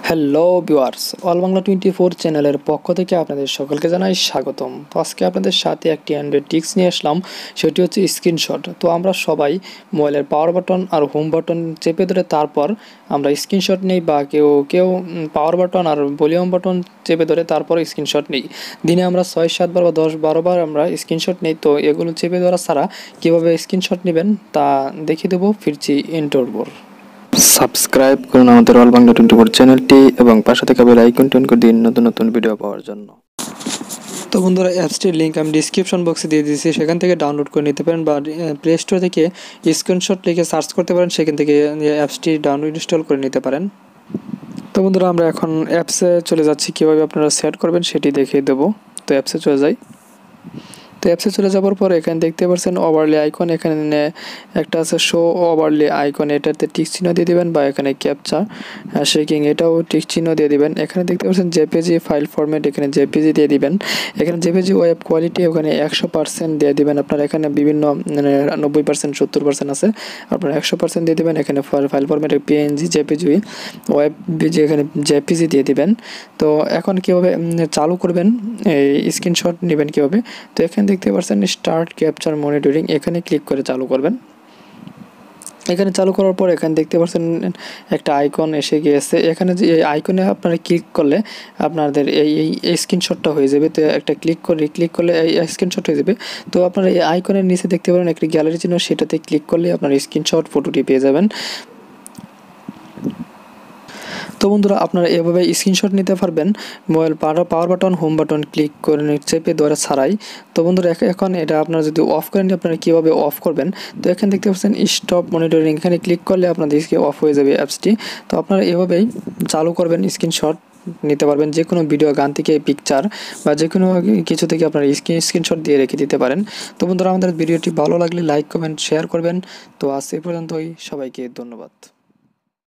Hello viewers, all Bangla 24 চ্যানেলের পক্ষ থেকে আপনাদের সকলকে জানাই স্বাগতম। তো আজকে আপনাদের সাথে একটি অ্যান্ড্রয়েড টিপস নিয়ে আসলাম, সেটি হচ্ছে স্ক্রিনশট। তো আমরা সবাই মোবাইলের পাওয়ার বাটন আর হোম বাটন চেপে ধরে তারপর আমরা স্ক্রিনশট নিই, বা কেউ কেউ পাওয়ার বাটন আর ভলিউম বাটন চেপে ধরে তারপর স্ক্রিনশট নিই। দিনে আমরা 6-7 বার বা 10-12 বার আমরা স্ক্রিনশট নিই। তো এগুলো চেপে ধরা ছাড়া কীভাবে স্ক্রিনশট নেবেন তা দেখিয়ে দেবো। ফিরছি ইন্ট্রোর পর। সাবস্ক্রাইব করুন আমাদের অল বাংলা 24 চ্যানেলটি এবং পাশে থাকা বেল আইকনটি অন করে দিন নতুন নতুন ভিডিও পাওয়ার জন্য। তো বন্ধুরা, অ্যাপসটির লিঙ্ক আমি ডিসক্রিপশন বক্সে দিয়ে দিয়েছি, সেখান থেকে ডাউনলোড করে নিতে পারেন, বা প্লে স্টোর থেকে স্ক্রিনশট লিখে সার্চ করতে পারেন, সেখান থেকে অ্যাপসটি ডাউনলোড ইনস্টল করে নিতে পারেন। তো বন্ধুরা, আমরা এখন অ্যাপসে চলে যাচ্ছি। কীভাবে আপনারা সেট করবেন সেটি দেখিয়ে দেবো। তো অ্যাপসে চলে যাই। তো অ্যাপসে চলে যাওয়ার পর এখানে দেখতে পাচ্ছেন ওভারলে আইকন, এখানে একটা আছে শো ওভারলে আইকন, এটাতে টিক চিহ্ন দিয়ে দিবেন, বা এখানে ক্যাপচা শেকিং এটাও টিক চিহ্ন দিয়ে দিবেন। এখানে দেখতে পাচ্ছেন জেপিজি ফাইল ফরম্যাট, এখানে জেপিজি দিয়ে দিবেন। এখানে জেপিজি ওয়েব কোয়ালিটি ওখানে 100% দিয়ে দিবেন। আপনার এখানে বিভিন্ন 90% 70% আছে, আপনার 100% দিয়ে দিবেন। এখানে file format PNG JPG web busy, এখানে জেপিজি দিয়ে দিবেন। তো এখন কীভাবে চালু করবেন, এই স্ক্রিনশট নেবেন কীভাবে, তো এখানে দেখতে পাচ্ছেন স্টার্ট ক্যাপচার মনিটরিং, এখানে ক্লিক করে চালু করবেন। এখানে চালু করার পর এখানে দেখতে পাচ্ছেন একটা আইকন এসে গিয়েছে। এখানে যে এই আইকনে আপনারা ক্লিক করলে আপনাদের এই স্ক্রিনশটটা হয়ে যাবে। তো একটা ক্লিক করলে এই স্ক্রিনশট হয়ে যাবে। তো আপনারা এই আইকনের নিচে দেখতে পারেন একটা গ্যালারি চিহ্ন, সেটাতে ক্লিক করলে আপনার স্ক্রিনশট ফটোটি পেয়ে যাবেন। তো বন্ধুরা, আপনারা এভাবে স্ক্রিনশট নিতে পারবেন mobile power button home button click করে চেপে ধরে ছাড়াই। তো বন্ধুরা, এখন এটা আপনারা যদি অফ করেন, আপনারা কীভাবে অফ করবেন, তো এখানে দেখতে পাচ্ছেন স্টপ মনিটরিং, এখানে ক্লিক করলে আপনাদের অফ হয়ে যাবে অ্যাপসটি। তো আপনারা এভাবেই চালু করবেন, স্ক্রিনশট নিতে পারবেন। যে কোনো ভিডিও, গান থেকে পিকচার বা যে কোনো কিছু থেকে আপনারা স্ক্রিনশট দিয়ে রেখে দিতে পারেন। তো বন্ধুরা, আমাদের ভিডিওটি ভালো লাগলে লাইক কমেন্ট শেয়ার করবেন। তো আজ এই পর্যন্তই, সবাইকে ধন্যবাদ।